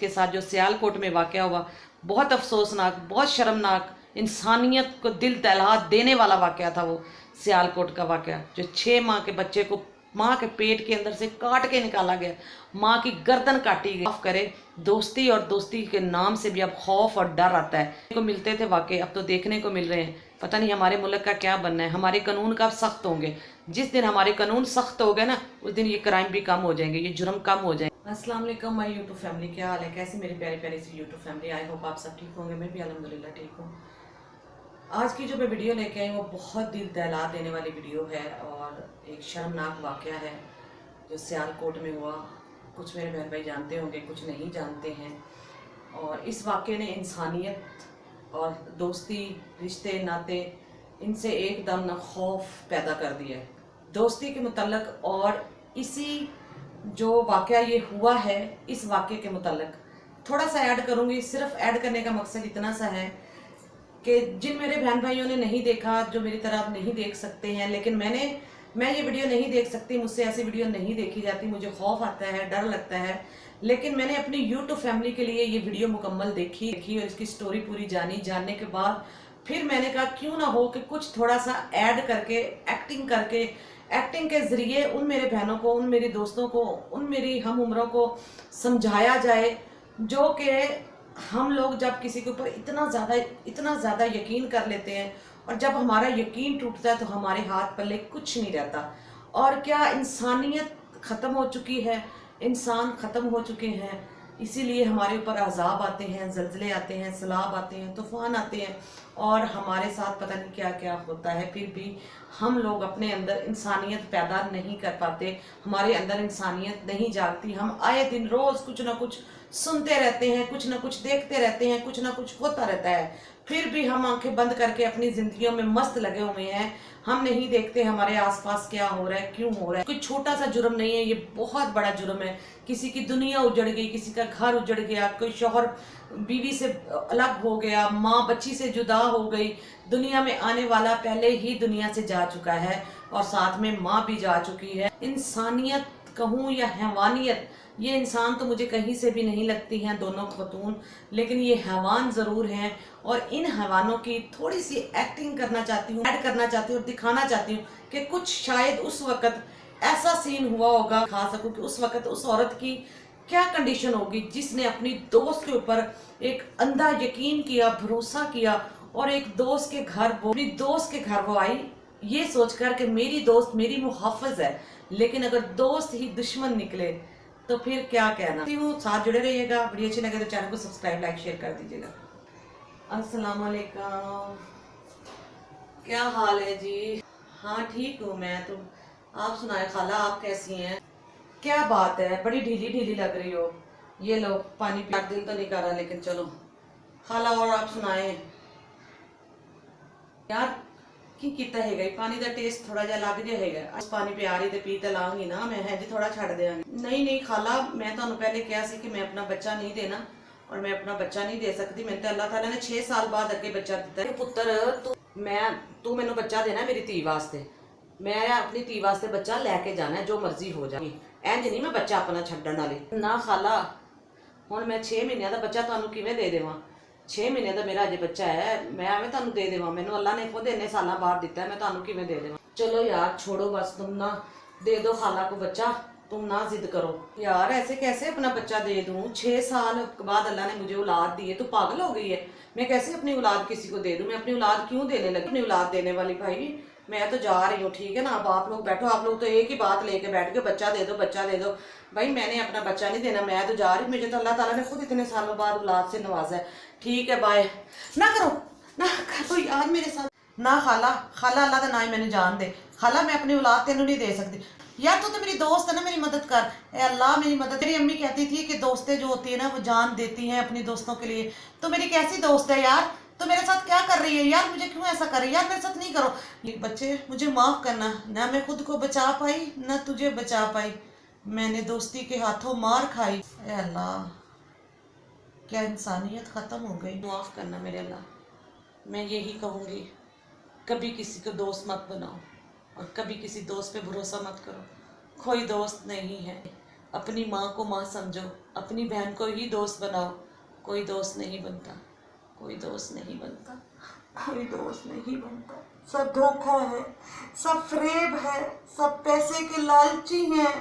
के साथ जो सियालकोट में वाक़या हुआ, बहुत अफसोसनाक, बहुत शर्मनाक, इंसानियत को दिल दहला देने वाला वाक़या था वो सियालकोट का वाक़या, जो 6 माह के बच्चे को माँ के पेट के अंदर से काट के निकाला गया, माँ की गर्दन काटी गई। माफ़ करे, दोस्ती और दोस्ती के नाम से भी अब खौफ और डर आता है। को मिलते थे वाक़े, अब तो देखने को मिल रहे हैं। पता नहीं हमारे मुल्क का क्या बनना है। हमारे कानून कब सख्त होंगे? जिस दिन हमारे कानून सख्त हो गए ना, उस दिन ये क्राइम भी कम हो जाएंगे, ये जुर्म कम हो जाएंगे। अस्सलाम वालेकुम माय यूट्यूब फैमिली, क्या हाल है? कैसी मेरी प्यारी प्यारी सी यूट्यूब फैमिली? आई होप आप सब ठीक होंगे। मैं भी अल्हम्दुलिल्लाह ठीक हूँ। आज की जो मैं वीडियो लेके आई वो बहुत दिल दहला देने वाली वीडियो है और एक शर्मनाक वाक़या है जो सियालकोट में हुआ। कुछ मेरे बहन भाई जानते होंगे, कुछ नहीं जानते हैं। और इस वाक़े ने इंसानियत और दोस्ती, रिश्ते नाते, इनसे एकदम न खौफ पैदा कर दिया है दोस्ती के मुतल्लक। और इसी जो वाक़या ये हुआ है, इस वाक़े के मुतल्लक थोड़ा सा ऐड करूँगी। सिर्फ ऐड करने का मकसद इतना सा है कि जिन मेरे बहन भाइयों ने नहीं देखा, जो मेरी तरह आप नहीं देख सकते हैं, लेकिन मैं ये वीडियो नहीं देख सकती, मुझसे ऐसी वीडियो नहीं देखी जाती, मुझे खौफ आता है, डर लगता है। लेकिन मैंने अपनी यूट्यूब फैमिली के लिए ये वीडियो मुकम्मल देखी और इसकी स्टोरी पूरी जानने के बाद फिर मैंने कहा क्यों ना हो कि कुछ थोड़ा सा ऐड करके, एक्टिंग के ज़रिए उन मेरे बहनों को, उन मेरी दोस्तों को, उन मेरी हम उम्रों को समझाया जाए, जो कि हम लोग जब किसी के ऊपर इतना ज़्यादा यकीन कर लेते हैं और जब हमारा यकीन टूटता है तो हमारे हाथ पल्ले कुछ नहीं रहता। और क्या इंसानियत ख़त्म हो चुकी है, इंसान ख़त्म हो चुके हैं। इसीलिए हमारे ऊपर अजाब आते हैं, ज़लज़ले आते हैं, सैलाब आते हैं, तूफ़ान आते हैं और हमारे साथ पता नहीं क्या क्या होता है। फिर भी हम लोग अपने अंदर इंसानियत पैदा नहीं कर पाते, हमारे अंदर इंसानियत नहीं जागती। हम आए दिन रोज़ कुछ ना कुछ सुनते रहते हैं, कुछ ना कुछ देखते रहते हैं, कुछ ना कुछ होता रहता है। फिर भी हम आंखें बंद करके अपनी ज़िंदगियों में मस्त लगे हुए हैं। हम नहीं देखते हमारे आसपास क्या हो रहा है, क्यों हो रहा है। कोई छोटा सा जुर्म नहीं है, ये बहुत बड़ा जुर्म है। किसी की दुनिया उजड़ गई, किसी का घर उजड़ गया, कोई शौहर बीवी से अलग हो गया, माँ बच्ची से जुदा हो गई, दुनिया में आने वाला पहले ही दुनिया से जा चुका है और साथ में माँ भी जा चुकी है। इंसानियत कहूँ या हैवानियत, ये इंसान तो मुझे कहीं से भी नहीं लगती हैं दोनों खतून, लेकिन ये हैवान ज़रूर हैं। और इन हैवानों की थोड़ी सी एक्टिंग करना चाहती हूँ, ऐड करना चाहती हूँ और दिखाना चाहती हूँ कि कुछ शायद उस वक़्त ऐसा सीन हुआ होगा, दिखा सकूँ कि उस वक़्त उस औरत की क्या कंडीशन होगी जिसने अपनी दोस्त के ऊपर एक अंधा यकीन किया, भरोसा किया और एक दोस्त के घर वो आई ये सोचकर कि मेरी दोस्त मेरी मुहाफ़िज़ है। लेकिन अगर दोस्त ही दुश्मन निकले तो फिर क्या कहना। साथ जुड़े रहिएगा। वीडियो अच्छी लगे तो चैनल को सब्सक्राइब, लाइक, शेयर कर दीजिएगा। अस्सलाम वालेकुम, क्या हाल है जी? हाँ ठीक हूँ मैं, तो आप सुनाए खाला, आप कैसी हैं? क्या बात है, बड़ी ढीली ढीली लग रही हो। ये लो पानी पिया, दिल तो नहीं कर रहा लेकिन चलो खाला। और आप सुनाए यार, की कीता है पानी का टेस्ट थोड़ा जा लग गया है। आज पानी पे आ रही तो पी तो लांगी ना मैं, है जी थोड़ा छड़ देंगी। नहीं खाला, मैं तो पहले कहा सी कि मैं अपना बच्चा नहीं देना और मैं अपना बच्चा नहीं दे सकती। मैंने तो अल्लाह ताला ने 6 साल बाद अगे बच्चा दिता है। पुत्र तू मैनू बच्चा देना मेरी धी वास्ते, मैं अपनी धी वास्ते बच्चा लैके जाना है, जो मर्जी हो जाए। इंज नहीं मैं बच्चा अपना छड्डण वाली ना खाला। हुण मैं 6 महीने का बच्चा तुहानू किवें दे देवां? 6 महीने का मेरा अजे बच्चा है, मैं एवं तुहानू दे देवां? मैनू अल्लाह ने खुद इन्ने साल बाद दिता है, मैं तुहानू किवें दे देवां? चलो यार छोड़ो बस, तुम ना दे दो खाला को बच्चा, तुम ना जिद करो यार। ऐसे कैसे अपना बच्चा दे दूं? 6 साल बाद अल्लाह ने मुझे औलाद दी है, तू पागल हो गई है? मैं कैसे अपनी औलाद किसी को दे दूं? मैं अपनी औलाद क्यों देने लगी? अपनी औलाद देने वाली भाई मैं तो जा रही हूँ, ठीक है ना? अब आप लोग बैठो, आप लोग तो एक ही बात लेके बैठ गए, बच्चा दे दो, बच्चा दे दो। भाई मैंने अपना बच्चा नहीं देना, मैं तो जा रही हूँ। मुझे तो अल्लाह ताला ने खुद इतने सालों बाद औलाद से नवाजा है। ठीक है बाय। ना करो ना करो यार मेरे साथ ना खाला। अल्लाह का ना ही मैंने जान दे खाला, मैं अपनी औलाद तेनों नहीं दे सकती यार। तू तो मेरी दोस्त है ना, मेरी मदद कर। ए अल्लाह मेरी मदद। मेरी अम्मी कहती थी कि दोस्तें जो होती है ना वो जान देती हैं अपनी दोस्तों के लिए। तो मेरी कैसी दोस्त है यार? तो मेरे साथ क्या कर रही है यार? मुझे क्यों ऐसा कर रही है यार? मेरे साथ नहीं करो ये बच्चे, मुझे माफ़ करना। ना मैं खुद को बचा पाई ना तुझे बचा पाई, मैंने दोस्ती के हाथों मार खाई। ए अल्लाह, क्या इंसानियत ख़त्म हो गई। माफ़ करना मेरे अल्लाह। मैं यही कहूँगी, कभी किसी को दोस्त मत बनाओ और कभी किसी दोस्त पे भरोसा मत करो। कोई दोस्त नहीं है। अपनी माँ को माँ समझो, अपनी बहन को ही दोस्त बनाओ। कोई दोस्त नहीं बनता, कोई दोस्त नहीं बनता, कोई दोस्त नहीं बनता। सब धोखा है, सब फ्रेब है, सब पैसे के लालची हैं,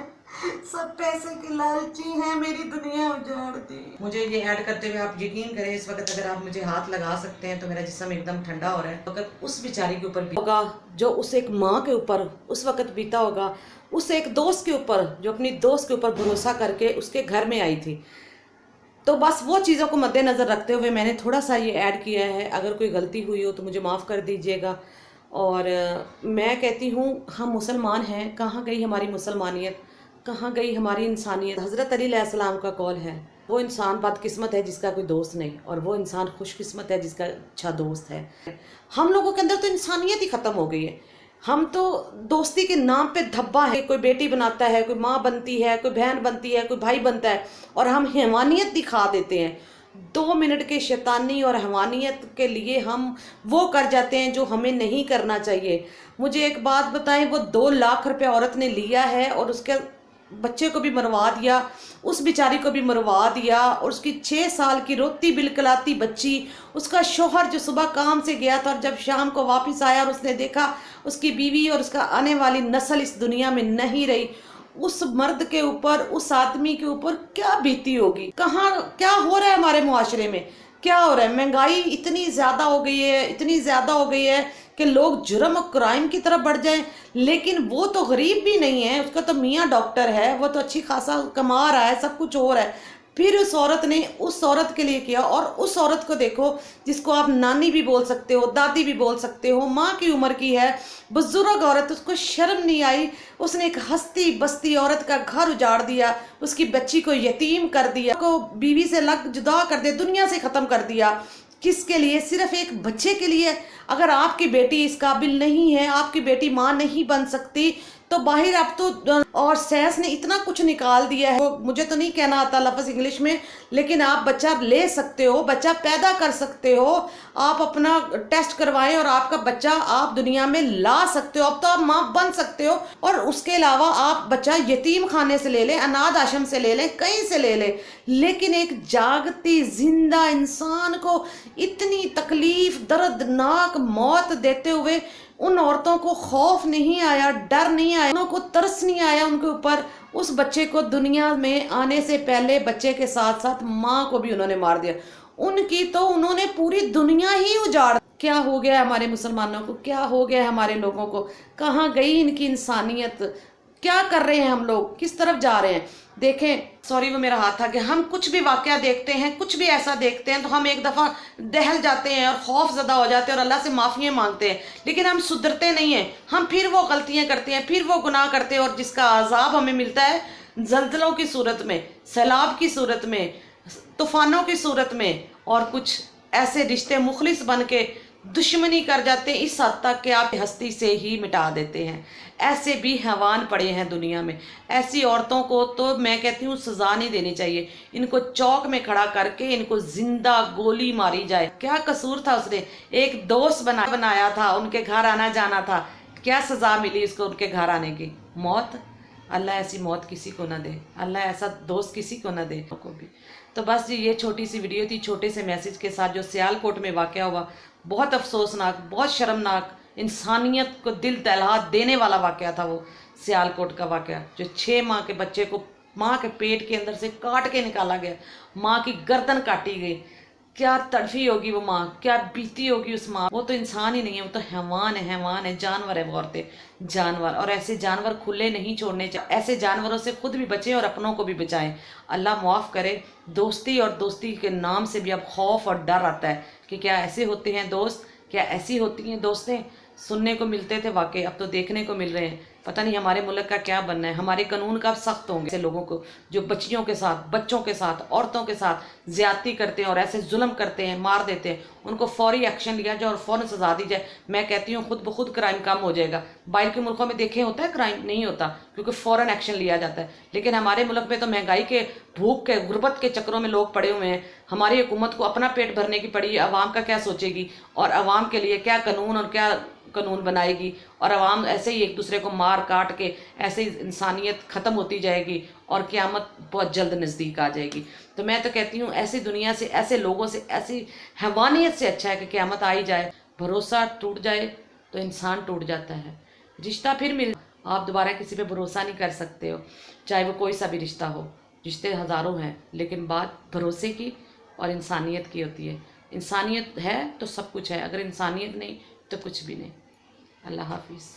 सब पैसे के लालची हैं। मेरी दुनिया उजाड़ दी। मुझे ये ऐड करते हुए आप यकीन करें, इस वक्त अगर आप मुझे हाथ लगा सकते हैं तो मेरा जिस्म एकदम ठंडा हो रहा है। अगर उस बेचारी के ऊपर होगा जो उस एक माँ के ऊपर उस वक्त बीता होगा, उस एक दोस्त के ऊपर जो अपनी दोस्त के ऊपर भरोसा करके उसके घर में आई थी। तो बस वो चीज़ों को मद्देनज़र रखते हुए मैंने थोड़ा सा ये ऐड किया है। अगर कोई गलती हुई हो तो मुझे माफ़ कर दीजिएगा। और मैं कहती हूँ हम मुसलमान हैं, कहाँ गई हमारी मुसलमानियत, कहाँ गई हमारी इंसानियत। हज़रत अली अलैहिस्सलाम का कौल है, वो इंसान बदकिस्मत है जिसका कोई दोस्त नहीं, और वो इंसान खुशकिस्मत है जिसका अच्छा दोस्त है। हम लोगों के अंदर तो इंसानियत ही ख़त्म हो गई है। हम तो दोस्ती के नाम पे धब्बा है, कोई बेटी बनाता है, कोई माँ बनती है, कोई बहन बनती है, कोई भाई बनता है, और हम हैवानियत दिखा देते हैं। 2 मिनट के शैतानी और हैवानियत के लिए हम वो कर जाते हैं जो हमें नहीं करना चाहिए। मुझे एक बात बताएं, वो 2 लाख रुपए औरत ने लिया है और उसके बच्चे को भी मरवा दिया, उस बेचारी को भी मरवा दिया, और उसकी 6 साल की रोती बिलकलाती बच्ची, उसका शोहर जो सुबह काम से गया था और जब शाम को वापस आया और उसने देखा उसकी बीवी और उसका आने वाली नस्ल इस दुनिया में नहीं रही, उस मर्द के ऊपर, उस आदमी के ऊपर क्या बीती होगी। कहाँ क्या हो रहा है हमारे मुआशरे में, क्या हो रहा है। महंगाई इतनी ज़्यादा हो गई है, इतनी ज़्यादा हो गई है कि लोग जुर्म और क्राइम की तरफ बढ़ जाएं। लेकिन वो तो गरीब भी नहीं है, उसका तो मियाँ डॉक्टर है, वो तो अच्छी खासा कमा रहा है, सब कुछ हो रहा है। फिर उस औरत ने उस औरत के लिए किया, और उस औरत को देखो जिसको आप नानी भी बोल सकते हो, दादी भी बोल सकते हो, माँ की उम्र की है, बुजुर्ग औरत, उसको शर्म नहीं आई। उसने एक हस्ती बस्ती औरत का घर उजाड़ दिया, उसकी बच्ची को यतीम कर दिया, को बीवी से लग जुदा कर दिया, दुनिया से ख़त्म कर दिया। किसके लिए? सिर्फ एक बच्चे के लिए। अगर आपकी बेटी इस काबिल नहीं है, आपकी बेटी माँ नहीं बन सकती, तो बाहर अब तो और साइंस ने इतना कुछ निकाल दिया है, मुझे तो नहीं कहना आता लफ्ज़ इंग्लिश में, लेकिन आप बच्चा ले सकते हो, बच्चा पैदा कर सकते हो। आप अपना टेस्ट करवाएं और आपका बच्चा आप दुनिया में ला सकते हो। अब तो आप माँ बन सकते हो। और उसके अलावा आप बच्चा यतीम खाने से ले लें, अनाथ आश्रम से ले लें, कहीं से ले लें, लेकिन एक जागती जिंदा इंसान को इतनी तकलीफ, दर्दनाक मौत देते हुए उन औरतों को खौफ नहीं आया, डर नहीं आया, उनको तरस नहीं आया उनके ऊपर। उस बच्चे को दुनिया में आने से पहले बच्चे के साथ साथ माँ को भी उन्होंने मार दिया। उनकी तो उन्होंने पूरी दुनिया ही उजाड़। क्या हो गया हमारे मुसलमानों को, क्या हो गया हमारे लोगों को, कहाँ गई इनकी इंसानियत, क्या कर रहे हैं हम लोग, किस तरफ जा रहे हैं। देखें, सॉरी वो मेरा हाथ था कि हम कुछ भी वाकया देखते हैं, कुछ भी ऐसा देखते हैं तो हम एक दफ़ा दहल जाते हैं और खौफ ज़दा हो जाते हैं और अल्लाह से माफ़ियाँ मांगते हैं, लेकिन हम सुधरते नहीं हैं। हम फिर वो गलतियाँ करते हैं, फिर वो गुनाह करते हैं, और जिसका अजाब हमें मिलता है जल्जलों की सूरत में, सैलाब की सूरत में, तूफ़ानों की सूरत में, और कुछ ऐसे रिश्ते मुखलिस बन के दुश्मनी कर जाते हैं इस हद तक कि आप हस्ती से ही मिटा देते हैं। ऐसे भी हैवान पड़े हैं दुनिया में। ऐसी औरतों को तो मैं कहती हूँ सज़ा नहीं देनी चाहिए, इनको चौक में खड़ा करके इनको जिंदा गोली मारी जाए। क्या कसूर था उसने? एक दोस्त बनाया था, उनके घर आना जाना था, क्या सज़ा मिली उसको उनके घर आने की? मौत। अल्लाह ऐसी मौत किसी को ना दे, अल्लाह ऐसा दोस्त किसी को ना दे को भी। तो बस जी ये छोटी सी वीडियो थी, छोटे से मैसेज के साथ, जो सियालकोट में वाक़या हुआ, बहुत अफसोसनाक, बहुत शर्मनाक, इंसानियत को दिल दहला देने वाला वाक़या था वो सियालकोट का वाक़या, जो 6 माह के बच्चे को माँ के पेट के अंदर से काट के निकाला गया, माँ की गर्दन काटी गई। क्या तड़फी होगी वो माँ, क्या बीती होगी उस माँ। वो तो इंसान ही नहीं है, वो तो हैवान है, हैवान है, जानवर है वो औरतें, जानवर। और ऐसे जानवर खुले नहीं छोड़ने चाहिए, ऐसे जानवरों से खुद भी बचें और अपनों को भी बचाएं। अल्लाह मुआफ़ करे। दोस्ती और दोस्ती के नाम से भी अब खौफ और डर आता है कि क्या ऐसे होते हैं दोस्त, क्या ऐसी होती हैं दोस्तें। सुनने को मिलते थे वाकई, अब तो देखने को मिल रहे हैं। पता नहीं हमारे मुल्क का क्या बनना है। हमारे कानून कब सख्त होंगे ऐसे लोगों को जो बच्चियों के साथ, बच्चों के साथ, औरतों के साथ ज्यादती करते हैं और ऐसे जुल्म करते हैं, मार देते हैं। उनको फौरी एक्शन लिया जाए और फौरन सजा दी जाए। मैं कहती हूँ खुद ब खुद क्राइम कम हो जाएगा। बाहर के मुल्कों में देखे होता है क्राइम? नहीं होता, क्योंकि फौरन एक्शन लिया जाता है। लेकिन हमारे मुल्क में तो महंगाई के, भूख के, गुर्बत के चक्रों में लोग पड़े हुए हैं। हमारी हुकूमत को अपना पेट भरने की पड़ी, आवाम का क्या सोचेगी और आवाम के लिए क्या कानून और क्या कानून बनाएगी और आवाम ऐसे ही एक दूसरे को मार काट के ऐसे ही इंसानियत ख़त्म होती जाएगी और क़यामत बहुत जल्द नज़दीक आ जाएगी। तो मैं तो कहती हूँ ऐसी दुनिया से, ऐसे लोगों से, ऐसी हैवानियत से अच्छा है कि क़यामत आ ही जाए। भरोसा टूट जाए तो इंसान टूट जाता है, रिश्ता फिर मिल, आप दोबारा किसी पे भरोसा नहीं कर सकते हो, चाहे वो कोई सा भी रिश्ता हो। रिश्ते हज़ारों हैं लेकिन बात भरोसे की और इंसानियत की होती है। इंसानियत है तो सब कुछ है, अगर इंसानियत नहीं तो कुछ भी नहीं। अल्लाह हाफिज़।